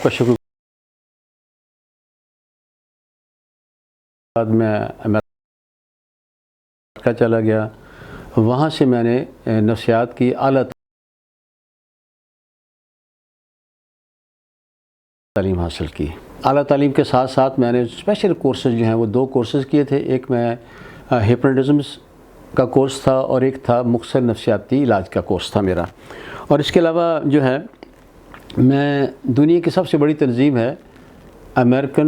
کا شکر بعد میں امریکہ چلا گیا. وہاں سے میں نے نفسیات کی اعلیٰ تعلیم حاصل کی. اعلیٰ تعلیم کے ساتھ ساتھ میں نے اسپیشل کورسز جو ہیں وہ 2 کورسز کیے تھے. ایک میں ہپنوٹزمس کا کورس تھا اور ایک تھا مختصر نفسیاتی علاج کا کورس تھا میرا. اور اس کے علاوہ جو ہے میں دنیا کی سب سے بڑی تنظیم ہے American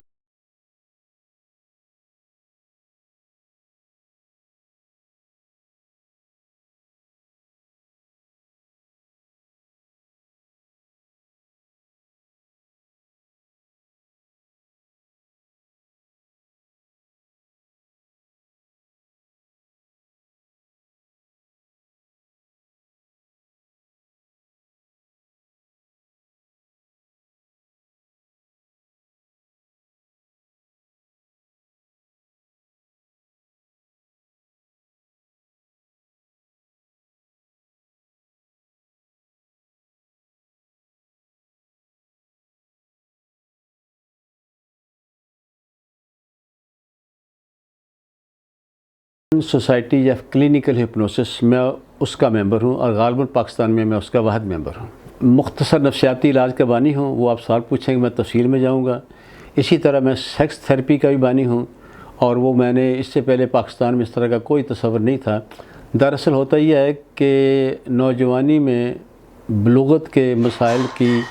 society of clinical hypnosis میں اس کا ممبر ہوں اور غالباً پاکستان میں اس کا واحد ممبر ہوں. مختصر نفسیاتی علاج کا بانی ہوں. وہ آپ سوال پوچھیں گے میں تفصیل میں جاؤں گا. اسی طرح میں سیکس تھیراپی کا بھی بانی ہوں اور وہ میں نے اس سے پہلے پاکستان میں اس طرح کا کوئی تصور نہیں تھا. دراصل ہوتا یہ ہے کہ نوجوانی میں بلوغت کے مسائل کی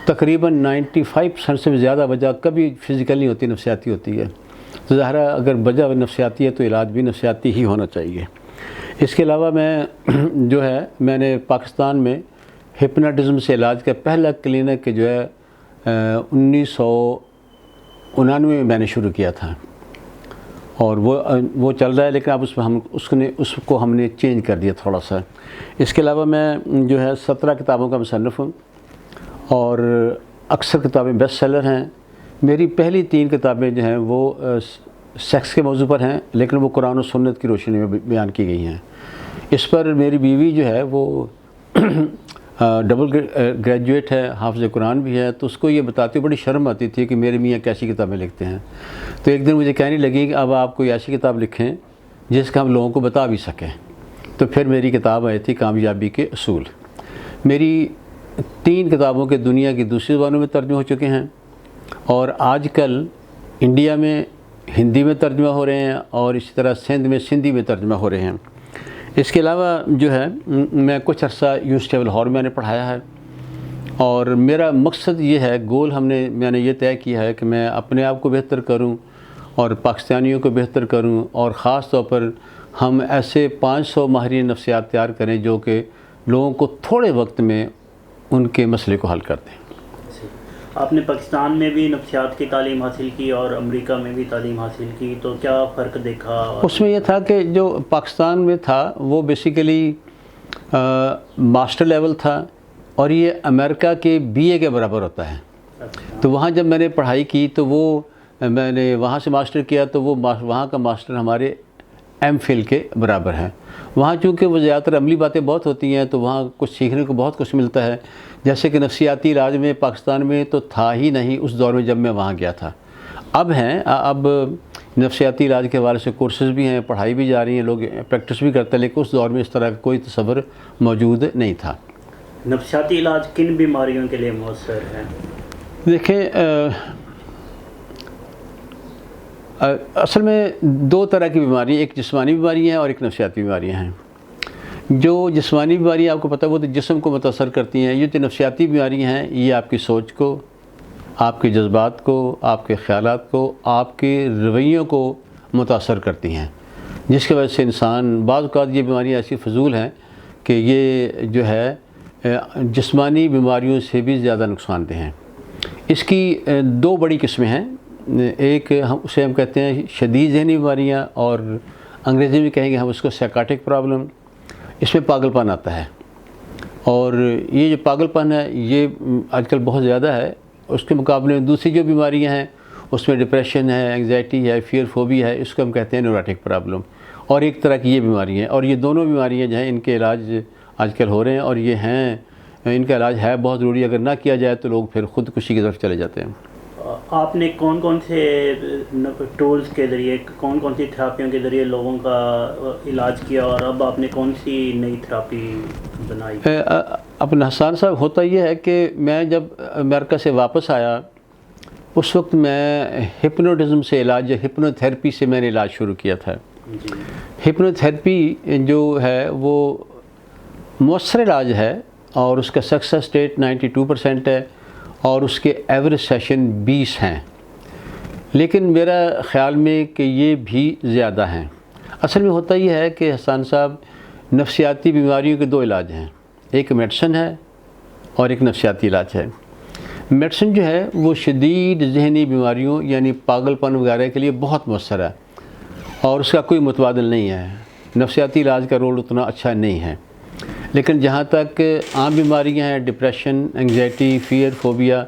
تقریباً 95% سے زیادہ وجہ کبھی فزیکل نہیں ہوتی، نفسیاتی ہوتی ہے. تو ظاہرہ اگر وجہ نفسیاتی ہے تو علاج بھی نفسیاتی ہی ہونا چاہیے. اس کے علاوہ میں نے پاکستان میں ہپناٹزم سے علاج کا پہلا کلینک جو ہے 1999 میں نے شروع کیا تھا اور وہ چل رہا ہے، لیکن اب اس کو ہم نے چینج کر دیا تھوڑا سا. اس کے علاوہ میں جو ہے 17 کتابوں کا مصنف ہوں اور اکثر کتابیں بیسٹ سیلر ہیں. میری پہلی 3 کتابیں جو ہیں وہ سیکس کے موضوع پر ہیں، لیکن وہ قرآن و سنت کی روشنی میں بیان کی گئی ہیں. اس پر میری بیوی جو ہے وہ ڈبل گریجویٹ ہے، حافظ قرآن بھی ہے، تو اس کو یہ بتاتی بڑی شرم آتی تھی کہ میرے میاں کیسی کتابیں لکھتے ہیں. تو ایک دن مجھے کہنے لگی کہ اب آپ کوئی ایسی کتاب لکھیں جس کا ہم لوگوں کو بتا بھی سکیں. تو پھر میری کتاب آئی تھی کامیابی کے اصول. میری 3 کتابوں کے دنیا کی دوسری زبانوں میں ترجمے ہو چکے ہیں اور آج کل انڈیا میں ہندی میں ترجمہ ہو رہے ہیں اور اسی طرح سندھ میں سندھی میں ترجمہ ہو رہے ہیں. اس کے علاوہ جو ہے میں کچھ عرصہ یونیورسٹی آف لاہور میں نے پڑھایا ہے اور میرا مقصد یہ ہے، گول میں نے یہ طے کیا ہے کہ میں اپنے آپ کو بہتر کروں اور پاکستانیوں کو بہتر کروں اور خاص طور پر ہم ایسے 500 ماہرین نفسیات تیار کریں جو کہ لوگوں کو تھوڑے وقت میں ان کے مسئلے کو حل کر دیں. آپ نے پاکستان میں بھی نفسیات کی تعلیم حاصل کی اور امریکہ میں بھی تعلیم حاصل کی، تو کیا فرق دیکھا؟ اس میں یہ تھا کہ جو پاکستان میں تھا وہ بیسیکلی ماسٹر لیول تھا اور یہ امریکہ کے BA کے برابر ہوتا ہے. تو وہاں جب میں نے پڑھائی کی تو میں نے وہاں سے ماسٹر کیا تو وہاں کا ماسٹر ہمارے MPhil کے برابر ہے. وہاں چونکہ وہ زیادہ تر عملی باتیں بہت ہوتی ہیں تو وہاں کچھ سیکھنے کو بہت کچھ ملتا ہے، جیسے کہ نفسیاتی علاج میں پاکستان میں تو تھا ہی نہیں اس دور میں جب میں وہاں گیا تھا. اب نفسیاتی علاج کے حوالے سے کورسز بھی ہیں، پڑھائی بھی جا رہی ہیں، لوگ پریکٹس بھی کرتے ہیں، لیکن اس دور میں اس طرح کا کوئی تصور موجود نہیں تھا. نفسیاتی علاج کن بیماریوں کے لیے مؤثر ہے؟ دیکھیں اصل میں 2 طرح کی بیماریاں، ایک جسمانی بیماری ہیں اور ایک نفسیاتی بیماریاں ہیں. جو جسمانی بیماریاں آپ کو پتہ ہے وہ تو جسم کو متاثر کرتی ہیں. یہ جو نفسیاتی بیماریاں ہیں یہ آپ کی سوچ کو، آپ کے جذبات کو، آپ کے خیالات کو، آپ کے رویوں کو متاثر کرتی ہیں، جس کی وجہ سے انسان بعض اوقات یہ بیماریاں ایسی فضول ہیں کہ یہ جو ہے جسمانی بیماریوں سے بھی زیادہ نقصان دہ ہیں. اس کی 2 بڑی قسمیں ہیں. ایک اسے ہم کہتے ہیں شدید ذہنی بیماریاں اور انگریزی میں کہیں گے ہم اس کو سائیکاٹک پرابلم. اس میں پاگل پن آتا ہے اور یہ جو پاگل پن ہے یہ آج کل بہت زیادہ ہے. اس کے مقابلے میں دوسری جو بیماریاں ہیں اس میں ڈپریشن ہے، انگزائٹی ہے، فیئر فوبیا ہے، اس کو ہم کہتے ہیں نیوروٹک پرابلم. اور ایک طرح کی یہ بیماریاں ہیں اور یہ دونوں بیماریاں جو ہیں ان کے علاج آج کل ہو رہے ہیں اور یہ ہیں ان کا علاج ہے بہت ضروری. اگر نہ کیا جائے تو لوگ پھر خودکشی کی طرف چلے جاتے ہیں. آپ نے کون کون سے ٹولز کے ذریعے, کون کون سی تھراپیوں کے ذریعے لوگوں کا علاج کیا, اور اب آپ نے کون سی نئی تھراپی بنائی؟ اپنا حسان صاحب, ہوتا یہ ہے کہ میں جب امریکہ سے واپس آیا اس وقت میں ہپنوٹزم سے علاج, ہپنو تھراپی سے میں نے علاج شروع کیا تھا. جی. ہپنو تھراپی جو ہے وہ مؤثر علاج ہے اور اس کا سکسیس ریٹ 92% ہے اور اس کے ایوریج سیشن 20 ہیں, لیکن میرا خیال میں کہ یہ بھی زیادہ ہیں. اصل میں ہوتا یہ ہے کہ حسان صاحب, نفسیاتی بیماریوں کے 2 علاج ہیں, ایک میڈیسن ہے اور ایک نفسیاتی علاج ہے. میڈیسن جو ہے وہ شدید ذہنی بیماریوں یعنی پاگل پن وغیرہ کے لیے بہت مؤثر ہے اور اس کا کوئی متبادل نہیں ہے. نفسیاتی علاج کا رول اتنا اچھا نہیں ہے, لیکن جہاں تک عام بیماریاں ہیں, ڈپریشن, انگزائٹی, فیئر, فوبیا,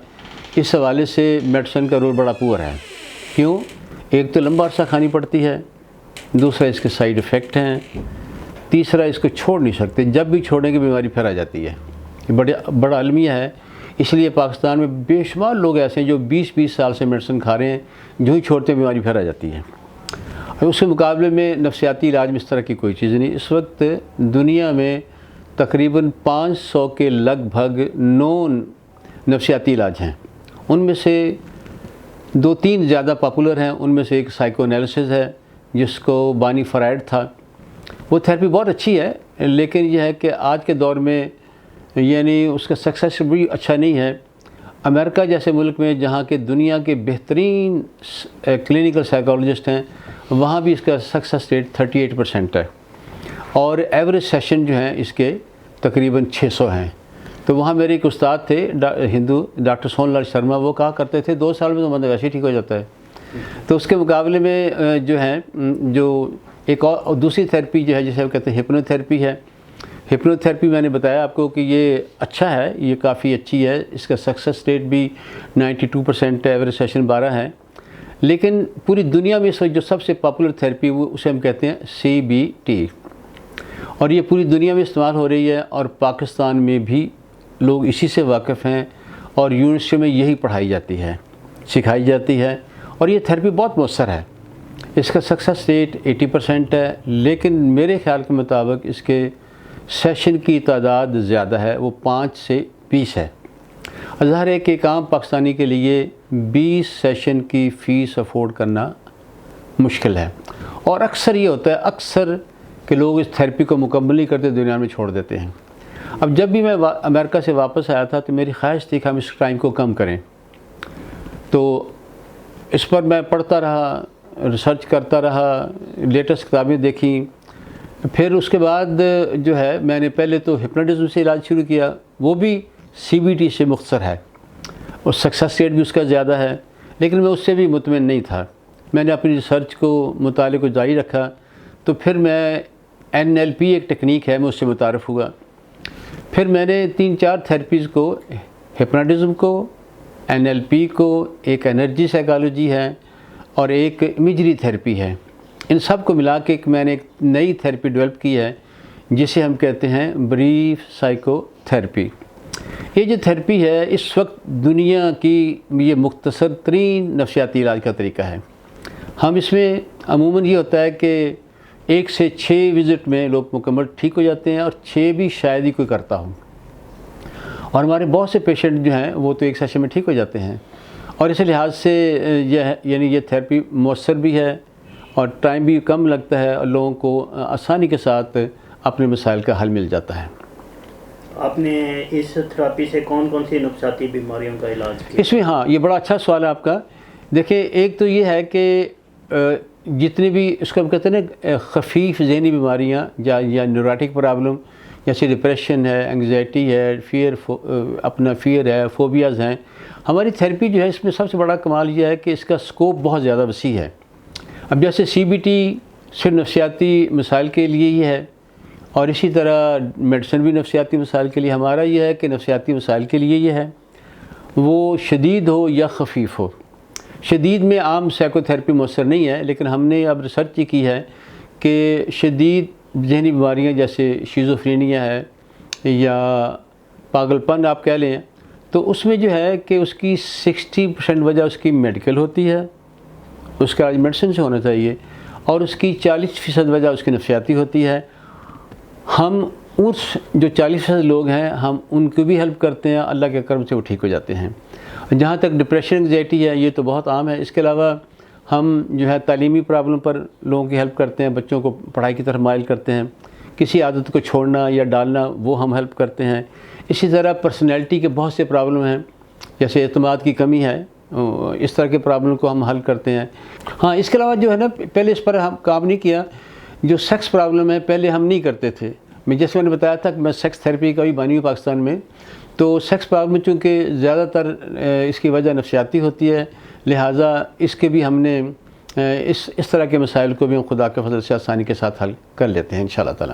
اس حوالے سے میڈیسن کا رول بڑا پور ہے. کیوں؟ ایک تو لمبا عرصہ کھانی پڑتی ہے, دوسرا اس کے سائیڈ افیکٹ ہیں, تیسرا اس کو چھوڑ نہیں سکتے, جب بھی چھوڑیں گے بیماری پھر آ جاتی ہے. یہ بڑا المیہ ہے. اس لیے پاکستان میں بے شمار لوگ ایسے ہیں جو 20 سال سے میڈیسن کھا رہے ہیں, جو ہی چھوڑتے ہیں بیماری پھر آ جاتی ہے. اس کے مقابلے میں نفسیاتی علاج میں اس طرح کی کوئی چیز نہیں. اس وقت دنیا میں تقریباً 500 کے لگ بھگ 9 نفسیاتی علاج ہیں. ان میں سے 2-3 زیادہ پاپولر ہیں. ان میں سے ایک سائیکو انالیسس ہے جس کو بانی فرائڈ تھا. وہ تھراپی بہت اچھی ہے, لیکن یہ ہے کہ آج کے دور میں یعنی اس کا سکسیس بھی اچھا نہیں ہے. امریکہ جیسے ملک میں جہاں کے دنیا کے بہترین کلینکل سائیکالوجسٹ ہیں, وہاں بھی اس کا سکسیس ریٹ 38% ہے اور ایوریج سیشن جو ہیں اس کے تقریباً 600 ہیں. تو وہاں میرے ایک استاد تھے ہندو, ڈاکٹر سون لال شرما, وہ کہا کرتے تھے 2 سال میں تو بندہ ویسے ہی ٹھیک ہو جاتا ہے. تو اس کے مقابلے میں جو ہے جو ایک اور دوسری تھراپی جو ہے جسے ہم کہتے ہیں ہپنو تھراپی ہے. ہپنو تھراپی میں نے بتایا آپ کو کہ یہ اچھا ہے, یہ کافی اچھی ہے. اس کا سکسیس ریٹ بھی 92% ہے, ایوریج سیشن 12 ہے. لیکن پوری دنیا میں اس وقت جو سب سے پاپولر تھراپی وہ اسے ہم کہتے ہیں CBT, اور یہ پوری دنیا میں استعمال ہو رہی ہے اور پاکستان میں بھی لوگ اسی سے واقف ہیں اور یونیورسٹی میں یہی پڑھائی جاتی ہے, سکھائی جاتی ہے, اور یہ تھراپی بہت مؤثر ہے. اس کا سکسیس ریٹ 80% ہے, لیکن میرے خیال کے مطابق اس کے سیشن کی تعداد زیادہ ہے, وہ 5 سے 20 ہے. ظاہر ہے کہ ایک عام پاکستانی کے لیے 20 سیشن کی فیس افورڈ کرنا مشکل ہے, اور اکثر یہ ہوتا ہے اکثر کہ لوگ اس تھراپی کو مکمل نہیں کرتے, دنیا میں چھوڑ دیتے ہیں. اب جب بھی میں امریکہ سے واپس آیا تھا تو میری خواہش تھی کہ ہم اس ٹائم کو کم کریں, تو اس پر میں پڑھتا رہا, ریسرچ کرتا رہا, لیٹسٹ کتابیں دیکھیں. پھر اس کے بعد جو ہے میں نے پہلے تو ہپنوٹزم سے علاج شروع کیا, وہ بھی CBT سے مختصر ہے اور سکسیس ریٹ بھی اس کا زیادہ ہے, لیکن میں اس سے بھی مطمئن نہیں تھا. میں نے اپنی ریسرچ کو, مطالعے کو جاری رکھا, تو پھر میں NLP ایک ٹیکنیک ہے, میں اس سے متعارف ہوا. پھر میں نے 3-4 تھراپیز کو, ہپنوٹزم کو, NLP کو, ایک انرجی سائیکالوجی ہے اور ایک امیجری تھراپی ہے, ان سب کو ملا کے میں نے ایک نئی تھراپی ڈیولپ کی ہے جسے ہم کہتے ہیں بریف سائیکو تھراپی. یہ جو تھراپی ہے اس وقت دنیا کی یہ مختصر ترین نفسیاتی علاج کا طریقہ ہے. ہم اس میں عموماً یہ ہوتا ہے کہ 1 سے 6 وزٹ میں لوگ مکمل ٹھیک ہو جاتے ہیں, اور 6 بھی شاید ہی کوئی کرتا ہوں, اور ہمارے بہت سے پیشنٹ جو ہیں وہ تو 1 سیشن میں ٹھیک ہو جاتے ہیں. اور اس لحاظ سے یہ تھراپی مؤثر بھی ہے اور ٹائم بھی کم لگتا ہے, اور لوگوں کو آسانی کے ساتھ اپنے مسائل کا حل مل جاتا ہے. آپ نے اس تھراپی سے کون کون سی نفسیاتی بیماریوں کا علاج کیا؟ اس میں یہ بڑا اچھا سوال ہے آپ کا. دیکھیں, ایک تو یہ ہے کہ جتنی بھی اس کو ہم کہتے ہیں نا خفیف ذہنی بیماریاں یا نیوروٹک پرابلم, جیسے ڈپریشن ہے, انگزائٹی ہے, فیئر ہے, فوبیاز ہیں, ہماری تھراپی جو ہے اس میں سب سے بڑا کمال یہ ہے کہ اس کا سکوپ بہت زیادہ وسیع ہے. اب جیسے CBT صرف نفسیاتی مسائل کے لیے ہی ہے, اور اسی طرح میڈیسن بھی نفسیاتی مسائل کے لیے. ہمارا یہ ہے کہ نفسیاتی مسائل کے لیے یہ ہے, وہ شدید ہو یا خفیف ہو. شدید میں عام سائیکو تھراپی مؤثر نہیں ہے, لیکن ہم نے اب ریسرچ کی ہے کہ شدید ذہنی بیماریاں جیسے شیزوفرینیا ہے یا پاگلپن آپ کہہ لیں، تو اس میں جو ہے کہ اس کی 60% وجہ اس کی میڈیکل ہوتی ہے، اس کا علاج میڈیسن سے ہونا چاہیے، اور اس کی 40% وجہ اس کی نفسیاتی ہوتی ہے۔ ہم اس جو 40% لوگ ہیں ہم ان کو بھی ہیلپ کرتے ہیں، اللہ کے کرم سے وہ ٹھیک ہو جاتے ہیں۔ جہاں تک ڈپریشن انگزائٹی ہے یہ تو بہت عام ہے۔ اس کے علاوہ ہم جو ہے تعلیمی پرابلم پر لوگوں کی ہیلپ کرتے ہیں، بچوں کو پڑھائی کی طرف مائل کرتے ہیں، کسی عادت کو چھوڑنا یا ڈالنا وہ ہم ہیلپ کرتے ہیں۔ اسی طرح پرسنالٹی کے بہت سے پرابلم ہیں، جیسے اعتماد کی کمی ہے، اس طرح کے پرابلم کو ہم حل کرتے ہیں۔ ہاں اس کے علاوہ جو ہے نا پہلے اس پر ہم کام نہیں کیا، جو سیکس پرابلم ہے پہلے ہم نہیں کرتے تھے۔ جیسے میں نے بتایا تھا کہ میں سیکس تھیراپی کا بھی بانی ہوں پاکستان میں، تو سیکس پرابلم چونکہ زیادہ تر اس کی وجہ نفسیاتی ہوتی ہے، لہٰذا اس کے بھی ہم نے اس طرح کے مسائل کو بھی ہم خدا کے فضل سے آسانی کے ساتھ حل کر لیتے ہیں انشاءاللہ تعالی۔